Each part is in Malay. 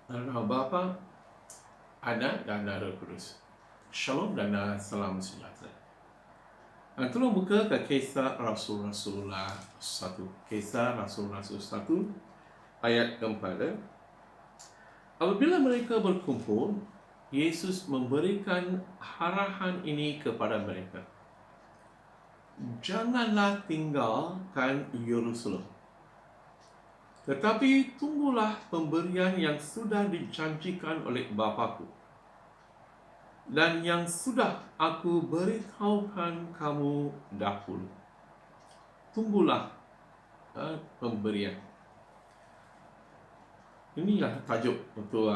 Dalam nama Bapa, Anak dan Roh Kudus. Shalom dan salam sejahtera. Tolong buka ke Kisah Rasul-Rasulullah 1. Kisah Rasul-Rasul 1 ayat keempat. Apabila mereka berkumpul, Yesus memberikan arahan ini kepada mereka. Janganlah tinggalkan Yerusalem, tetapi tunggulah pemberian yang sudah dijanjikan oleh Bapa-Ku dan yang sudah aku beritahukan kamu dahulu. Tunggulah pemberian. Inilah tajuk untuk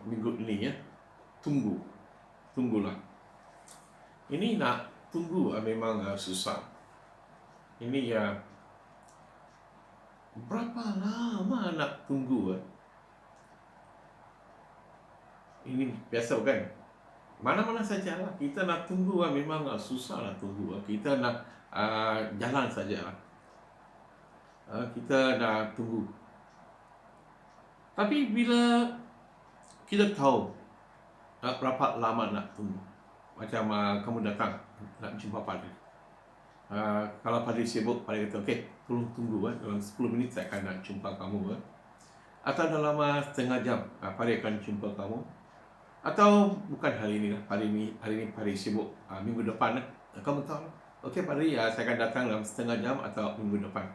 minggu ini ya. Tunggulah. Ini nak tunggu memang susah. Ini berapa lama nak tunggu? Ini biasa kan? Mana-mana sajalah kita nak tunggu memang susah nak tunggu. Kita nak jalan saja. Kita nak tunggu. Tapi bila kita tahu berapa lama nak tunggu, macam kamu datang nak jumpa padri. Kalau padri sibuk, padri kata, okey, tolong tunggu dalam 10 minit saya akan nak jumpa kamu. Atau dalam setengah jam, padri akan jumpa kamu. Atau bukan hari ini lah, hari ini padri sibuk, minggu depan kamu tahu. Okey padri, saya akan datang dalam setengah jam atau minggu depan.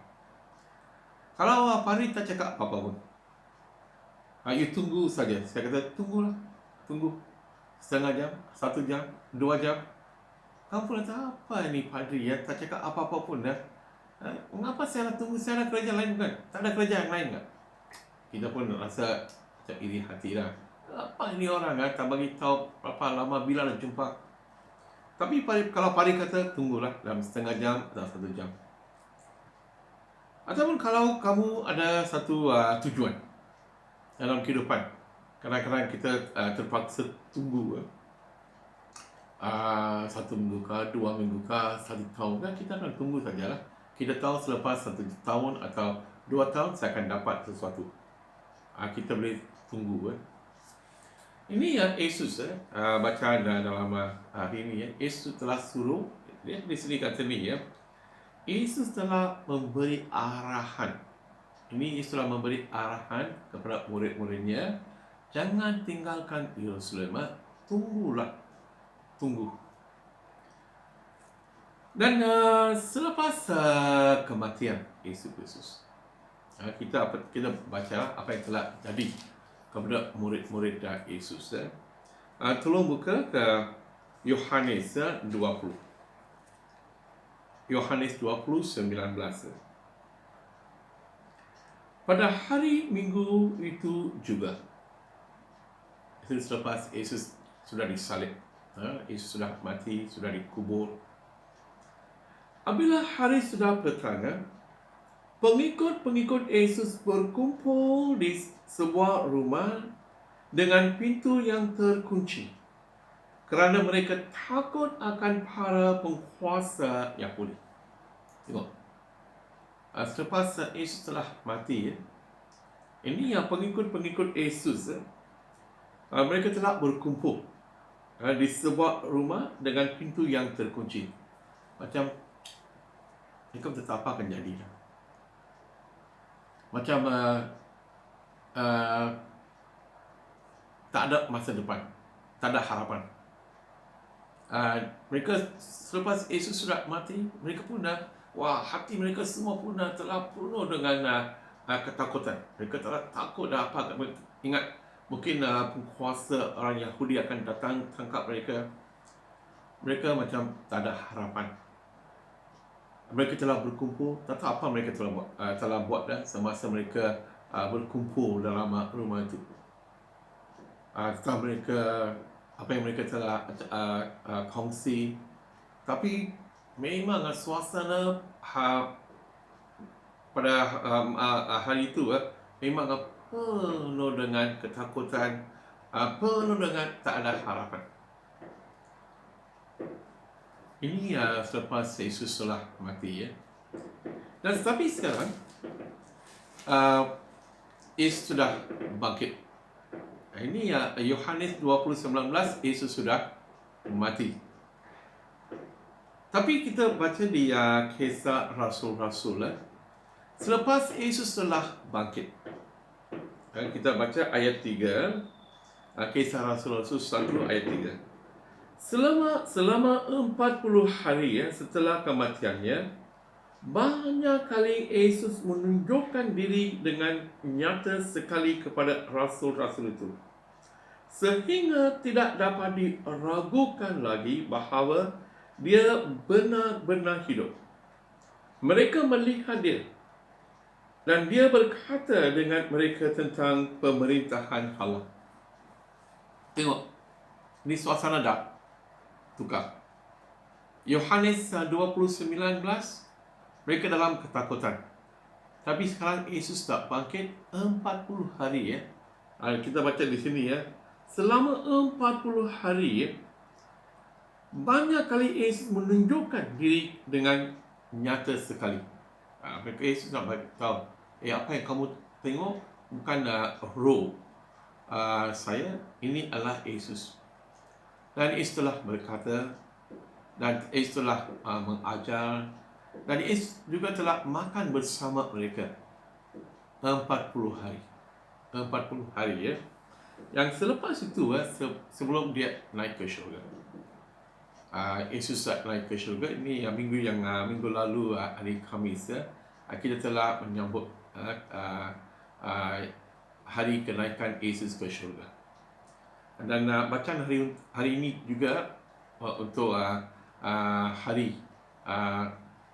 Kalau padri tak cakap apa-apa pun, you tunggu saja. Saya kata, tunggulah. Tunggu. Setengah jam, 1 jam, 2 jam. Kamu pun kata, apa ni padri tak cakap apa-apa pun dah. Mengapa saya nak tunggu? Saya ada kerja lain bukan? Tak ada kerja yang lain tak? Kita pun rasa macam iri hati lah. Apa ini orang tak bagi tahu berapa lama bila nak jumpa. Tapi kalau padri kata, tunggulah dalam setengah jam atau 1 jam. Ataupun kalau kamu ada satu tujuan dalam kehidupan, kadang-kadang kita terpaksa tunggu 1 minggu kah, 2 minggu kah, 1 tahun kah, kita akan tunggu sajalah. Kita tahu selepas 1 tahun atau 2 tahun saya akan dapat sesuatu. Kita boleh tunggu. Ini Yesus baca dalam hari ini Yesus telah suruh, di sini kata ni Yesus telah memberi arahan. Ini Yesus telah memberi arahan kepada murid-muridnya, jangan tinggalkan Yerusalem, tunggu. Dan selepas kematian Yesus Kristus, kita baca apa yang telah jadi kepada murid-murid Yesus. Tolong buka ke Yohanes 20. Yohanes 20:19. Pada hari Minggu itu juga, itu selepas Yesus sudah disalib, Yesus sudah mati, sudah dikubur. Apabila hari sudah petang, pengikut-pengikut Yesus berkumpul di sebuah rumah dengan pintu yang terkunci, kerana mereka takut akan para penguasa Yahudi. Tengok, selepas Yesus telah mati, ini yang pengikut-pengikut Yesus, mereka telah berkumpul di sebuah rumah dengan pintu yang terkunci. Macam mereka tak apa akan jadi. Macam tak ada masa depan, tak ada harapan. Mereka selepas Yesus sudah mati, mereka pun hati mereka semua pun telah penuh dengan ketakutan. Mereka telah takut apa. Ingat, mungkin penguasa orang Yahudi akan datang tangkap mereka. Mereka macam tak ada harapan. Mereka telah berkumpul, tak tahu apa mereka telah buat semasa mereka berkumpul dalam rumah itu. Setelah mereka, apa yang mereka telah kongsi. Tapi memang suasana pada hari itu memang penuh dengan ketakutan, penuh dengan tak ada harapan. Ini selepas Yesus telah mati. Dan tetapi sekarang Yesus sudah bangkit. Ini Yohanes 20:19, Yesus sudah mati. Tapi kita baca di Kisah Rasul-Rasul, selepas Yesus telah bangkit. Kita baca ayat 3, Kisah Rasul-Rasul 1 ayat 3. Selama 40 hari setelah kematiannya, banyak kali Yesus menunjukkan diri dengan nyata sekali kepada rasul-rasul itu, sehingga tidak dapat diragukan lagi bahawa dia benar-benar hidup. Mereka melihat dia, dan dia berkata dengan mereka tentang pemerintahan Allah. Tengok, ini suasana dah tukar. Yohanes 20:19, mereka dalam ketakutan. Tapi sekarang Yesus tak bangkit 40 hari kita baca di sini selama 40 hari banyak kali Yesus menunjukkan diri dengan nyata sekali. Mereka Yesus nak beritahu, apa yang kamu tengok bukan roh saya, ini adalah Yesus. Dan Yesus telah berkata, dan Yesus telah mengajar, dan Yesus juga telah makan bersama mereka 40 hari. 40 hari Yang selepas itu sebelum dia naik ke syurga. Yesus naik ke syurga. Ini minggu lalu, hari Khamis, kita telah menyambut hari kenaikan Yesus ke syurga. Dan bacaan hari ini juga untuk hari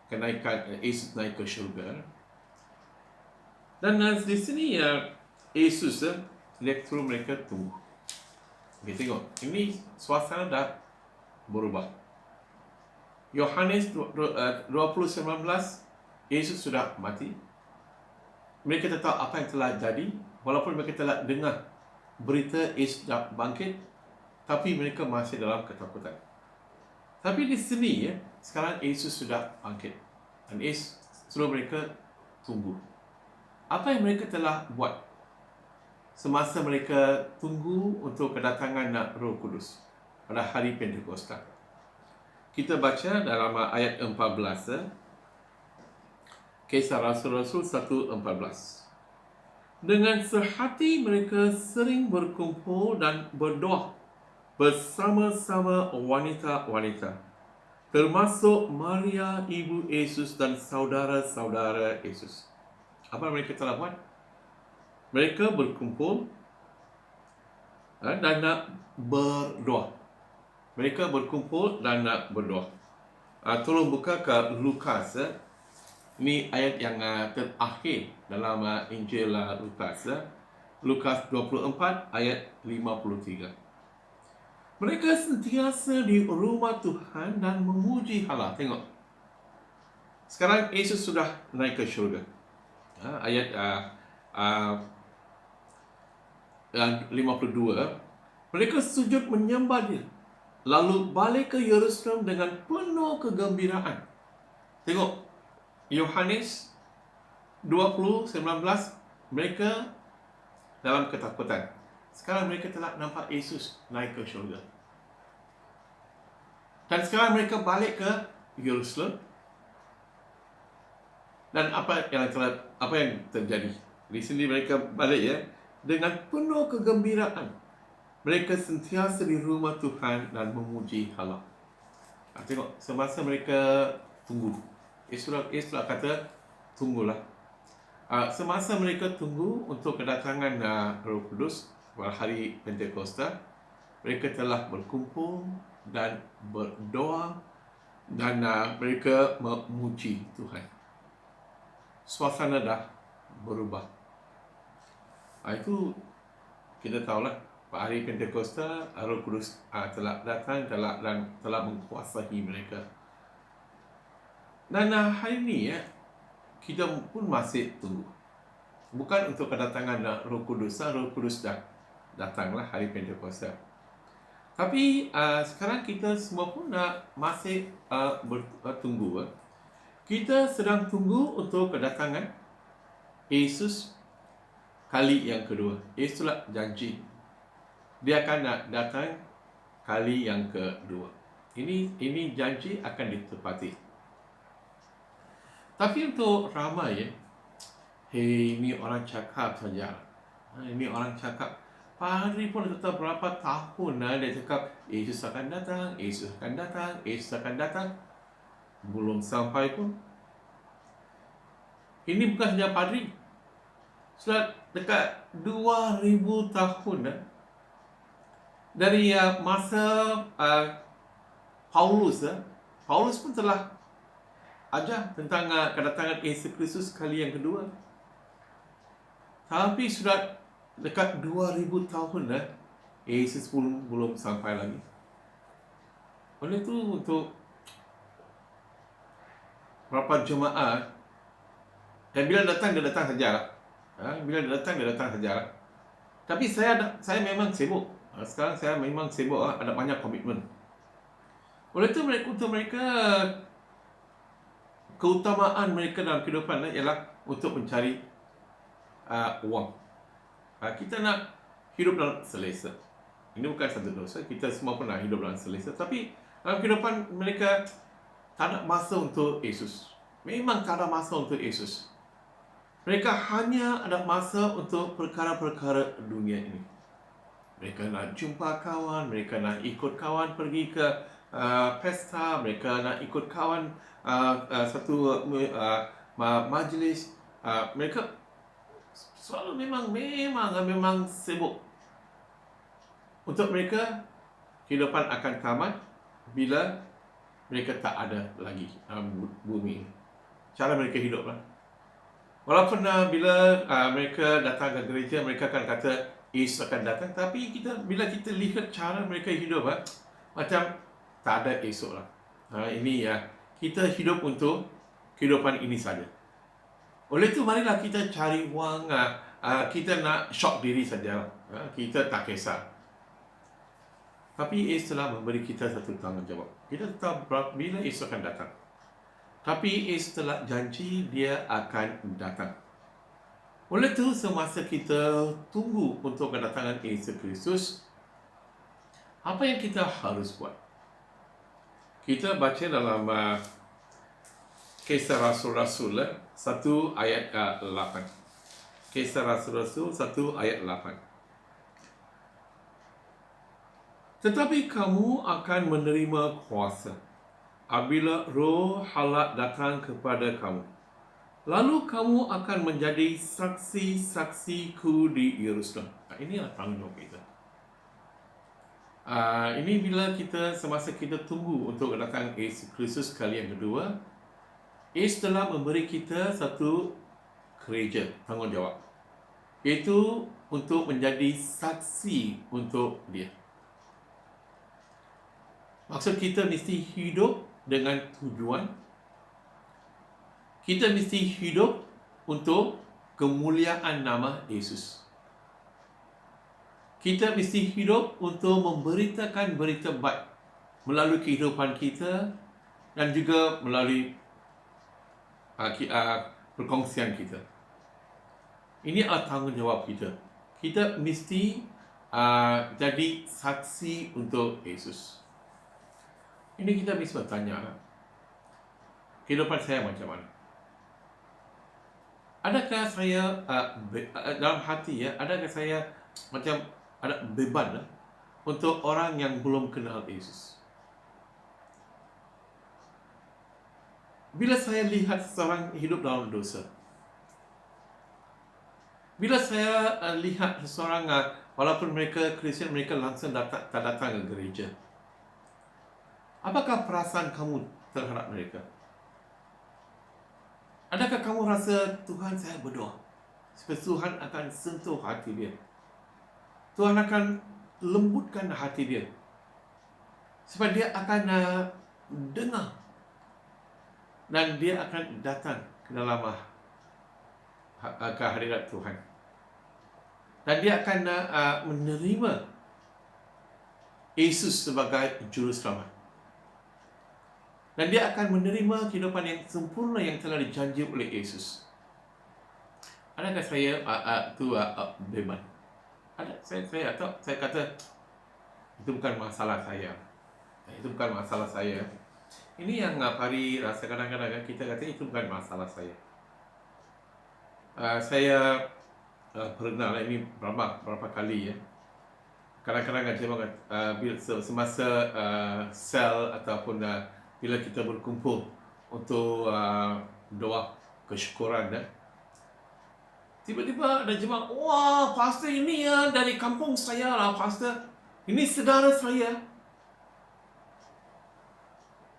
kenaikan Yesus naik ke syurga. Dan di sini Yesus lihat suruh mereka tunggu. Tengok, ini suasana dah berubah. Yohanes 20:19, Yesus sudah mati. Mereka tak tahu apa yang telah jadi, walaupun mereka telah dengar berita Yesus dah bangkit, tapi mereka masih dalam ketakutan. Tapi di sini sekarang Yesus sudah bangkit, dan Yesus suruh mereka tunggu. Apa yang mereka telah buat semasa mereka tunggu untuk kedatangan Roh Kudus pada hari Pentakosta? Kita baca dalam ayat 14, Kisah Rasul-Rasul 1:14. Dengan sehati mereka sering berkumpul dan berdoa bersama-sama wanita-wanita, termasuk Maria ibu Yesus dan saudara-saudara Yesus. Apa mereka telah buat? Mereka berkumpul dan nak berdoa. Mereka berkumpul dan nak berdoa. Tolong buka ke Lukas. Ini ayat yang terakhir dalam Injil Lukas. Lukas 24 ayat 53. Mereka sentiasa di rumah Tuhan dan memuji Allah. Tengok. Sekarang Yesus sudah naik ke syurga. Ayat 52. Mereka sujud menyembah dia, lalu balik ke Yerusalem dengan penuh kegembiraan. Tengok, Yohanes 20:19, mereka dalam ketakutan. Sekarang mereka telah nampak Yesus naik ke syurga. Dan sekarang mereka balik ke Yerusalem. Dan apa yang terjadi? Di sini mereka balik dengan penuh kegembiraan. Mereka sentiasa di rumah Tuhan dan memuji Allah. Tengok, semasa mereka tunggu, Yesus kata, tunggulah. Semasa mereka tunggu untuk kedatangan Roh Kudus pada hari Pentakosta, mereka telah berkumpul dan berdoa dan mereka memuji Tuhan. Suasana dah berubah. Itu kita tahulah, pada hari Pentakosta Roh Kudus telah datang dan telah menguasai mereka. Dan hari ini kita pun masih tunggu. Bukan untuk kedatangan Roh Kudus. Roh Kudus dah datanglah hari Pentakosta. Tapi sekarang kita semua pun masih bertunggu. Kita sedang tunggu untuk kedatangan Yesus kali yang kedua. Yesus telah janji dia akan nak datang kali yang kedua. Ini janji akan ditepati. Tapi untuk ramai, ini orang cakap saja. Ini orang cakap. Padri pun tetap berapa tahun dia cakap Yesus akan datang, Yesus akan datang, Yesus akan datang. Belum sampai pun. Ini bukan saja padri. Sudah dekat 2000 tahun dari masa Paulus. Paulus pun telah ajar tentang kedatangan Yesus Kristus kali yang kedua. Tapi sudah dekat 2000 tahun Yesus pun belum sampai lagi. Oleh itu untuk berapa jemaah, dan bila datang dia datang saja. Bila dia datang saja. Tapi saya memang sibuk. Sekarang saya memang sibuk, ada banyak komitmen. Oleh itu untuk mereka, keutamaan mereka dalam kehidupan ialah untuk mencari wang. Kita nak hidup dalam selesa. Ini bukan satu dosa, kita semua pernah hidup dalam selesa. Tapi dalam kehidupan mereka tak ada masa untuk Yesus. Memang tak ada masa untuk Yesus. Mereka hanya ada masa untuk perkara-perkara dunia ini. Mereka nak jumpa kawan, mereka nak ikut kawan pergi ke pesta, mereka nak ikut kawan satu majlis. Mereka selalu memang sibuk. Untuk mereka, kehidupan akan tamat bila mereka tak ada lagi bumi ini. Cara mereka hidup lah. Walaupun bila mereka datang ke gereja, mereka akan kata Yesus akan datang. Tapi bila kita lihat cara mereka hidup, macam tak ada esok lah. Ini kita hidup untuk kehidupan ini saja. Oleh itu marilah kita cari wang. Kita nak shock diri saja. Kita tak kisah. Tapi Yesus telah memberi kita satu tanggungjawab. Kita tahu bila Yesus akan datang. Tapi Yesus telah janji dia akan datang. Oleh itu semasa kita tunggu untuk kedatangan Yesus Kristus, apa yang kita harus buat? Kita baca dalam Kisah Rasul-Rasul 1 ayat 8. Kisah Rasul-Rasul 1 ayat 8. Tetapi kamu akan menerima kuasa apabila Roh Allah datang kepada kamu. Lalu kamu akan menjadi saksi-saksiku di Yerusalem. Inilah tanggungjawab kita. Ini bila semasa kita tunggu untuk kedatangan Yesus Kristus kali yang kedua, Yesus telah memberi kita satu kerja, tanggungjawab, iaitu untuk menjadi saksi untuk dia. Maksud kita mesti hidup dengan tujuan. Kita mesti hidup untuk kemuliaan nama Yesus. Kita mesti hidup untuk memberitakan berita baik melalui kehidupan kita dan juga melalui perkongsian kita. Ini adalah tanggungjawab kita. Kita mesti jadi saksi untuk Yesus. Ini kita mesti bertanya, kehidupan saya macam mana? Adakah saya dalam hati adakah saya macam ada beban untuk orang yang belum kenal Yesus? Bila saya lihat seseorang hidup dalam dosa, bila saya lihat seseorang walaupun mereka Kristian, mereka langsung tak datang ke gereja, apakah perasaan kamu terhadap mereka? Adakah kamu rasa, Tuhan, saya berdoa supaya Tuhan akan sentuh hati dia, Tuhan akan lembutkan hati dia, supaya dia akan dengar dan dia akan datang ke dalam kehadirat Tuhan, dan dia akan menerima Yesus sebagai juru selamat, dan dia akan menerima kehidupan yang sempurna yang telah dijanji oleh Yesus. Adakah saya beban? Saya kata itu bukan masalah saya. Itu bukan masalah saya. Ini yang Pari rasa kadang-kadang kita kata itu bukan masalah saya. Saya pernah ini berapa kali ya. Kadang-kadang macam semasa sel ataupun bila kita berkumpul untuk doa kesyukuran, tiba-tiba ada jemaah, wah pastor ini ya dari kampung saya lah pastor, ini saudara saya.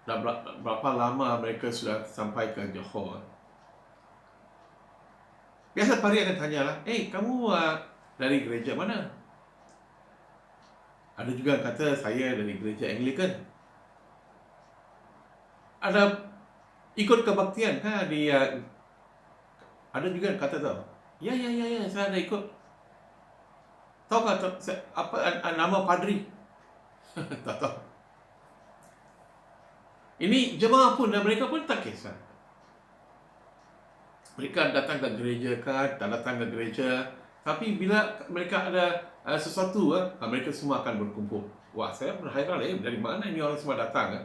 Dah berapa lama mereka sudah sampai ke Johor. Biasa Pari akan tanya lah, kamu dari gereja mana? Ada juga kata saya dari gereja Anglican. Ada ikut kebaktian kan di ada juga kata tau. Ya, saya ada ikut. Tahu apa nama padri? Tak tahu. Ini jemaah pun dan mereka pun tak kisah. Mereka datang ke gereja kan, tak datang ke gereja. Tapi bila mereka ada sesuatu, mereka semua akan berkumpul. Wah, saya berhairan dari mana ini orang semua datang.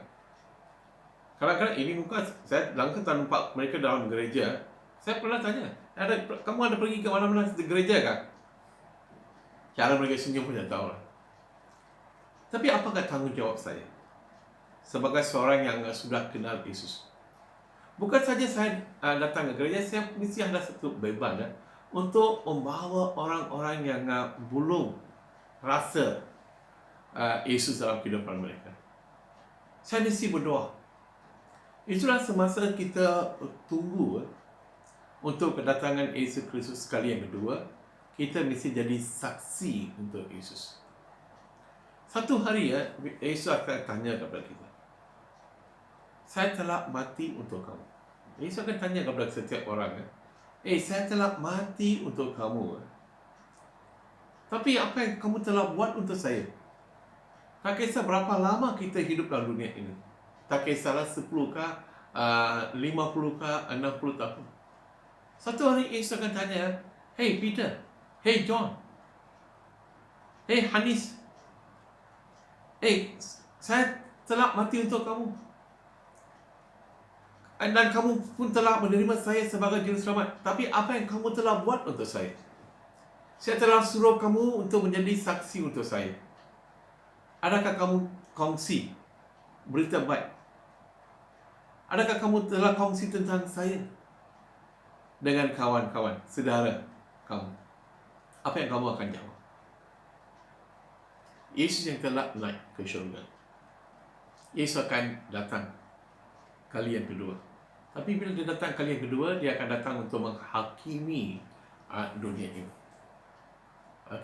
Kadang-kadang ini muka saya langsung tak nampak mereka dalam gereja. Saya pernah tanya, kamu ada pergi ke mana-mana gereja kan? Cara mereka senyum pun saya tahu lah. Tapi apakah tanggungjawab saya sebagai seorang yang sudah kenal Yesus? Bukan saja saya datang ke gereja, saya mesti ada satu beban untuk membawa orang-orang yang belum rasa Yesus dalam kehidupan mereka. Saya mesti berdoa. Itulah semasa kita tunggu untuk kedatangan Yesus Kristus sekali yang kedua, kita mesti jadi saksi untuk Yesus. Satu hari Yesus akan tanya kepada kita, saya telah mati untuk kamu. Yesus akan tanya kepada setiap orang, saya telah mati untuk kamu. Tapi apa yang kamu telah buat untuk saya? Tak kisah berapa lama kita hidup dalam dunia ini. Tak kisahlah 10 kah, 50 kah, 60 tahun. Satu hari Yesus akan tanya, hey Peter, hey John, hey Hanis, saya telah mati untuk kamu. Dan kamu pun telah menerima saya sebagai juru selamat. Tapi apa yang kamu telah buat untuk saya? Saya telah suruh kamu untuk menjadi saksi untuk saya. Adakah kamu kongsi berita baik? Adakah kamu telah kongsi tentang saya dengan kawan-kawan, saudara kamu? Apa yang kamu akan jawab? Yesus yang telah naik ke syurga, Yesus akan datang kali yang kedua. Tapi bila dia datang kali yang kedua, dia akan datang untuk menghakimi dunia ini.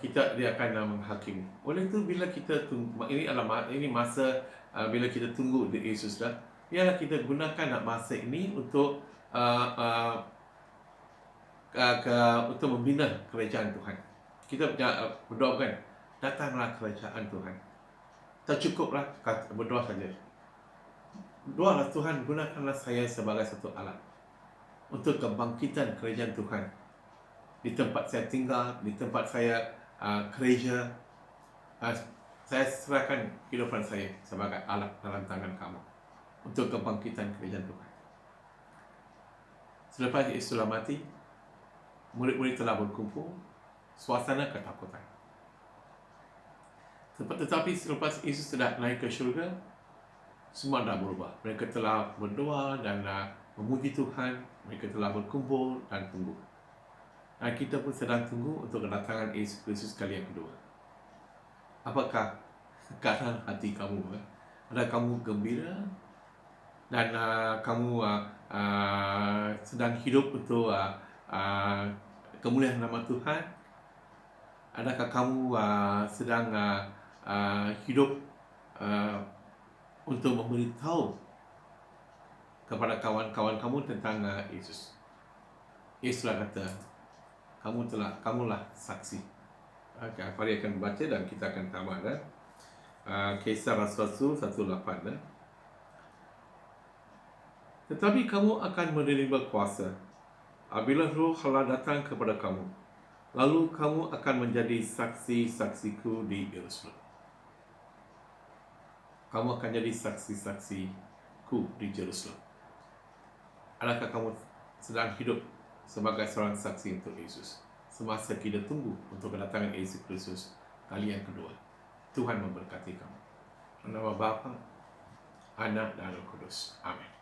Dia akan menghakimi. Oleh itu bila kita tunggu, ini masa bila kita tunggu di Yesus dah, biarlah kita gunakan masa ini untuk untuk membina kerajaan Tuhan. Kita berdoa kan, datanglah kerajaan Tuhan. Tak cukuplah berdoa saja. Doalah Tuhan, gunakanlah saya sebagai satu alat untuk kebangkitan kerajaan Tuhan di tempat saya tinggal, di tempat saya kerja. Saya serahkan kehidupan saya sebagai alat dalam tangan kamu untuk kebangkitan kerajaan Tuhan. Selepas Yesus telah mati, murid-murid telah berkumpul, suasana ketakutan. Tetapi selepas Yesus telah naik ke syurga, semua dah berubah. Mereka telah berdoa dan memuji Tuhan. Mereka telah berkumpul dan tunggu. Dan kita pun sedang tunggu untuk kedatangan Yesus Kristus kali yang kedua. Apakah keadaan hati kamu? Ada kamu gembira dan kamu sedang hidup untuk kemuliaan nama Tuhan? Adakah kamu sedang hidup untuk memberitahu kepada kawan-kawan kamu tentang Yesus? Yesus telah kata, kamulah saksi. Fari akan membaca dan kita akan tamatkan. Kisah Rasul 1:8. Tetapi kamu akan menerima kuasa apabila Roh Allah datang kepada kamu, Lalu kamu akan menjadi saksi-saksiku di Yerusalem. Kamu akan jadi saksi-saksiku di Yerusalem. Adakah kamu sedang hidup sebagai seorang saksi untuk Yesus semasa kita tunggu untuk kedatangan Yesus Kristus kali yang kedua? Tuhan memberkati kamu. Dalam nama Bapa, Anak dan Roh Kudus. Amin.